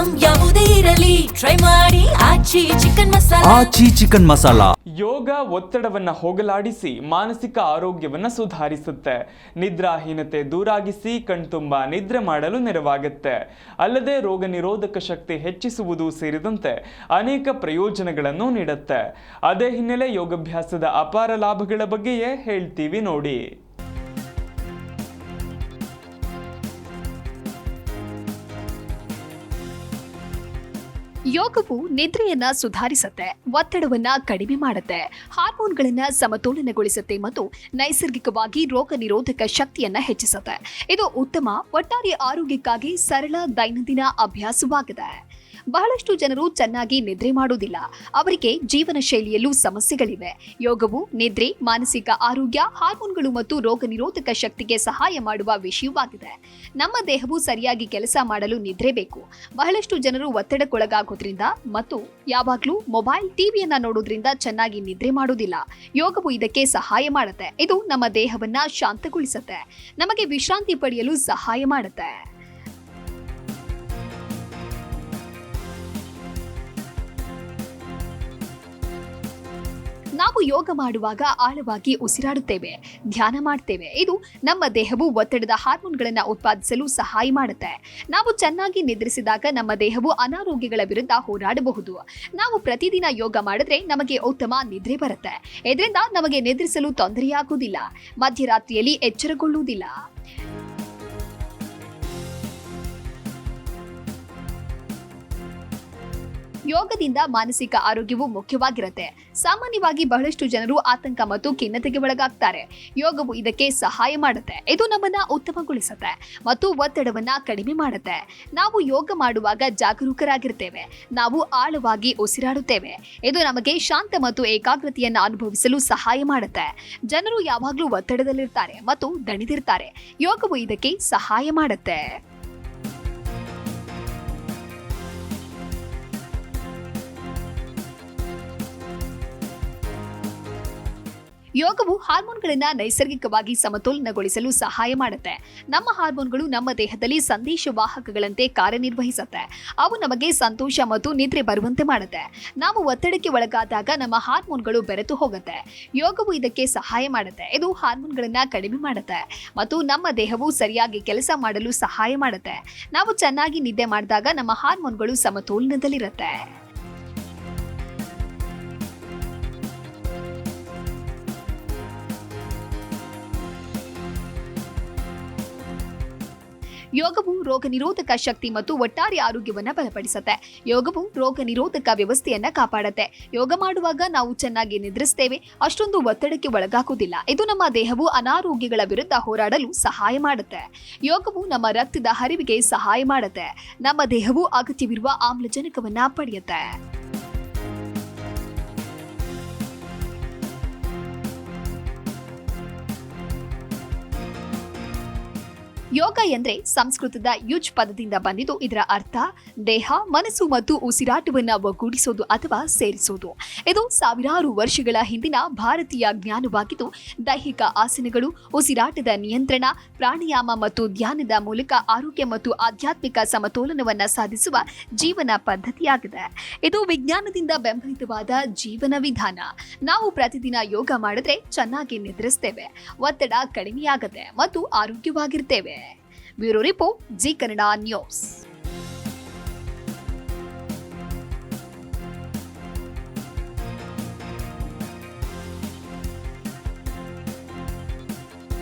Item ಯಾವುದೇ ಇರಲಿ try ಮಾಡಿ ಆಚಿ ಚಿಕನ್ ಮಸಾಲಾ. ಯೋಗ ಒತ್ತಡವನ್ನ ಹೋಗಲಾಡಿಸಿ ಮಾನಸಿಕ ಆರೋಗ್ಯವನ್ನ ಸುಧಾರಿಸುತ್ತೆ. ನಿದ್ರಾಹೀನತೆ ದೂರಾಗಿಸಿ ಕಣ್ತುಂಬ ನಿದ್ರೆ ಮಾಡಲು ನೆರವಾಗುತ್ತೆ. ಅಲ್ಲದೆ ರೋಗ ನಿರೋಧಕ ಶಕ್ತಿ ಹೆಚ್ಚಿಸುವುದು ಸೇರಿದಂತೆ ಅನೇಕ ಪ್ರಯೋಜನಗಳನ್ನು ನೀಡುತ್ತೆ. ಅದೇ ಹಿನ್ನೆಲೆ ಯೋಗಾಭ್ಯಾಸದ ಅಪಾರ ಲಾಭಗಳ ಬಗ್ಗೆಯೇ ಹೇಳ್ತೀವಿ ನೋಡಿ. ಯೋಗವು ನಿದ್ರೆಯನ್ನ ಸುಧಾರಿಸುತ್ತೆ, ಒತ್ತಡವನ್ನ ಕಡಿಮೆ ಮಾಡುತ್ತೆ, ಹಾರ್ಮೋನ್ಗಳನ್ನ ಸಮತೋಲನಗೊಳಿಸುತ್ತೆ ಮತ್ತು ನೈಸರ್ಗಿಕವಾಗಿ ರೋಗ ನಿರೋಧಕ ಶಕ್ತಿಯನ್ನ ಹೆಚ್ಚಿಸುತ್ತೆ. ಇದು ಉತ್ತಮ ಒಟ್ಟಾರೆ ಆರೋಗ್ಯಕ್ಕಾಗಿ ಸರಳ ದೈನಂದಿನ ಅಭ್ಯಾಸವಾಗಿದೆ. ಬಹಳಷ್ಟು ಜನರು ಚೆನ್ನಾಗಿ ನಿದ್ರೆ ಮಾಡುವುದಿಲ್ಲ. ಅವರಿಗೆ ಜೀವನ ಶೈಲಿಯಲ್ಲೂ ಸಮಸ್ಯೆಗಳಿವೆ. ಯೋಗವು ನಿದ್ರೆ, ಮಾನಸಿಕ ಆರೋಗ್ಯ, ಹಾರ್ಮೋನ್ಗಳು ಮತ್ತು ರೋಗ ನಿರೋಧಕ ಶಕ್ತಿಗೆ ಸಹಾಯ ಮಾಡುವ ವಿಷಯವಾಗಿದೆ. ನಮ್ಮ ದೇಹವು ಸರಿಯಾಗಿ ಕೆಲಸ ಮಾಡಲು ನಿದ್ರೆ ಬೇಕು. ಬಹಳಷ್ಟು ಜನರು ಒತ್ತಡಕ್ಕೊಳಗಾಗೋದ್ರಿಂದ ಮತ್ತು ಯಾವಾಗ್ಲೂ ಮೊಬೈಲ್, ಟಿವಿಯನ್ನ ನೋಡೋದ್ರಿಂದ ಚೆನ್ನಾಗಿ ನಿದ್ರೆ ಮಾಡುವುದಿಲ್ಲ. ಯೋಗವು ಇದಕ್ಕೆ ಸಹಾಯ ಮಾಡುತ್ತೆ. ಇದು ನಮ್ಮ ದೇಹವನ್ನ ಶಾಂತಗೊಳಿಸುತ್ತೆ, ನಮಗೆ ವಿಶ್ರಾಂತಿ ಪಡೆಯಲು ಸಹಾಯ ಮಾಡುತ್ತೆ. ನಾವು ಯೋಗ ಮಾಡುವಾಗ ಆಳವಾಗಿ ಉಸಿರಾಡುತ್ತೇವೆ, ಧ್ಯಾನ ಮಾಡ್ತೇವೆ. ಇದು ನಮ್ಮ ದೇಹವು ಒತ್ತಡದ ಹಾರ್ಮೋನ್ಗಳನ್ನು ಉತ್ಪಾದಿಸಲು ಸಹಾಯ ಮಾಡುತ್ತೆ. ನಾವು ಚೆನ್ನಾಗಿ ನಿದ್ರಿಸಿದಾಗ ನಮ್ಮ ದೇಹವು ಅನಾರೋಗ್ಯಗಳ ವಿರುದ್ಧ ಹೋರಾಡಬಹುದು. ನಾವು ಪ್ರತಿದಿನ ಯೋಗ ಮಾಡಿದ್ರೆ ನಮಗೆ ಉತ್ತಮ ನಿದ್ರೆ ಬರುತ್ತೆ. ಇದರಿಂದ ನಮಗೆ ನಿದ್ರಿಸಲು ತೊಂದರೆಯಾಗುವುದಿಲ್ಲ, ಮಧ್ಯರಾತ್ರಿಯಲ್ಲಿ ಎಚ್ಚರಗೊಳ್ಳುವುದಿಲ್ಲ. ಯೋಗದಿಂದ ಮಾನಸಿಕ ಆರೋಗ್ಯವು ಮುಖ್ಯವಾಗಿರುತ್ತೆ. ಸಾಮಾನ್ಯವಾಗಿ ಬಹಳಷ್ಟು ಜನರು ಆತಂಕ ಮತ್ತು ಖಿನ್ನತೆಗೆ ಒಳಗಾಗ್ತಾರೆ. ಯೋಗವು ಇದಕ್ಕೆ ಸಹಾಯ ಮಾಡುತ್ತೆ. ಇದು ನಮ್ಮನ್ನ ಉತ್ತಮಗೊಳಿಸುತ್ತೆ ಮತ್ತು ಒತ್ತಡವನ್ನ ಕಡಿಮೆ ಮಾಡುತ್ತೆ. ನಾವು ಯೋಗ ಮಾಡುವಾಗ ಜಾಗರೂಕರಾಗಿರ್ತೇವೆ. ನಾವು ಆಳವಾಗಿ ಉಸಿರಾಡುತ್ತೇವೆ. ಇದು ನಮಗೆ ಶಾಂತ ಮತ್ತು ಏಕಾಗ್ರತೆಯನ್ನ ಅನುಭವಿಸಲು ಸಹಾಯ ಮಾಡುತ್ತೆ. ಜನರು ಯಾವಾಗಲೂ ಒತ್ತಡದಲ್ಲಿರ್ತಾರೆ ಮತ್ತು ದಣಿದಿರ್ತಾರೆ. ಯೋಗವು ಇದಕ್ಕೆ ಸಹಾಯ ಮಾಡುತ್ತೆ. ಯೋಗವು ಹಾರ್ಮೋನ್ಗಳನ್ನ ನೈಸರ್ಗಿಕವಾಗಿ ಸಮತೋಲನಗೊಳಿಸಲು ಸಹಾಯ ಮಾಡುತ್ತೆ. ನಮ್ಮ ಹಾರ್ಮೋನ್ಗಳು ನಮ್ಮ ದೇಹದಲ್ಲಿ ಸಂದೇಶವಾಹಕಗಳಂತೆ ಕಾರ್ಯನಿರ್ವಹಿಸುತ್ತೆ. ಅವು ನಮಗೆ ಸಂತೋಷ ಮತ್ತು ನಿದ್ರೆ ಬರುವಂತೆ ಮಾಡುತ್ತೆ. ನಾವು ಒತ್ತಡಕ್ಕೆ ಒಳಗಾದಾಗ ನಮ್ಮ ಹಾರ್ಮೋನ್ಗಳು ಬೆರೆತು ಹೋಗುತ್ತೆ. ಯೋಗವು ಇದಕ್ಕೆ ಸಹಾಯ ಮಾಡುತ್ತೆ. ಇದು ಹಾರ್ಮೋನ್ಗಳನ್ನ ಕಡಿಮೆ ಮಾಡುತ್ತೆ ಮತ್ತು ನಮ್ಮ ದೇಹವು ಸರಿಯಾಗಿ ಕೆಲಸ ಮಾಡಲು ಸಹಾಯ ಮಾಡುತ್ತೆ. ನಾವು ಚೆನ್ನಾಗಿ ನಿದ್ದೆ ಮಾಡಿದಾಗ ನಮ್ಮ ಹಾರ್ಮೋನ್ಗಳು ಸಮತೋಲನದಲ್ಲಿರುತ್ತೆ. ಯೋಗವು ರೋಗ ನಿರೋಧಕ ಶಕ್ತಿ ಮತ್ತು ಒಟ್ಟಾರೆ ಆರೋಗ್ಯವನ್ನ ಬಲಪಡಿಸುತ್ತೆ. ಯೋಗವು ರೋಗ ನಿರೋಧಕ ವ್ಯವಸ್ಥೆಯನ್ನ ಕಾಪಾಡುತ್ತೆ. ಯೋಗ ಮಾಡುವಾಗ ನಾವು ಚೆನ್ನಾಗಿ ನಿದ್ರಿಸ್ತೇವೆ, ಅಷ್ಟೊಂದು ಒತ್ತಡಕ್ಕೆ ಒಳಗಾಗುವುದಿಲ್ಲ. ಇದು ನಮ್ಮ ದೇಹವು ಅನಾರೋಗ್ಯಗಳ ವಿರುದ್ಧ ಹೋರಾಡಲು ಸಹಾಯ ಮಾಡುತ್ತೆ. ಯೋಗವು ನಮ್ಮ ರಕ್ತದ ಹರಿವಿಗೆ ಸಹಾಯ ಮಾಡುತ್ತೆ. ನಮ್ಮ ದೇಹವು ಅಗತ್ಯವಿರುವ ಆಮ್ಲಜನಕವನ್ನ ಪಡೆಯುತ್ತೆ. ಯೋಗ ಎಂದ್ರೆ ಸಂಸ್ಕೃತದ ಯುಜ್ ಪದದಿಂದ ಬಂದಿದ್ದು. ಇದರ ಅರ್ಥ ದೇಹ, ಮನಸ್ಸು ಮತ್ತು ಉಸಿರಾಟವನ್ನ ಒಗ್ಗೂಡಿಸೋದು ಅಥವಾ ಸೇರಿಸೋದು. ಇದು ಸಾವಿರಾರು ವರ್ಷಗಳ ಹಿಂದಿನ ಭಾರತೀಯ ಜ್ಞಾನವಾಗಿದ್ದು, ದೈಹಿಕ ಆಸನಗಳು, ಉಸಿರಾಟದ ನಿಯಂತ್ರಣ, ಪ್ರಾಣಾಯಾಮ ಮತ್ತು ಧ್ಯಾನದ ಮೂಲಕ ಆರೋಗ್ಯ ಮತ್ತು ಆಧ್ಯಾತ್ಮಿಕ ಸಮತೋಲನವನ್ನ ಸಾಧಿಸುವ ಜೀವನ ಪದ್ಧತಿಯಾಗಿದೆ. ಇದು ವಿಜ್ಞಾನದಿಂದ ಬೆಂಬಲಿತವಾದ ಜೀವನ ವಿಧಾನ. ನಾವು ಪ್ರತಿದಿನ ಯೋಗ ಮಾಡಿದ್ರೆ ಚೆನ್ನಾಗಿ ನಿದ್ರಿಸ್ತೇವೆ, ಒತ್ತಡ ಕಡಿಮೆಯಾಗುತ್ತೆ ಮತ್ತು ಆರೋಗ್ಯವಾಗಿರ್ತೇವೆ. Bureau report, Zee Kannada news.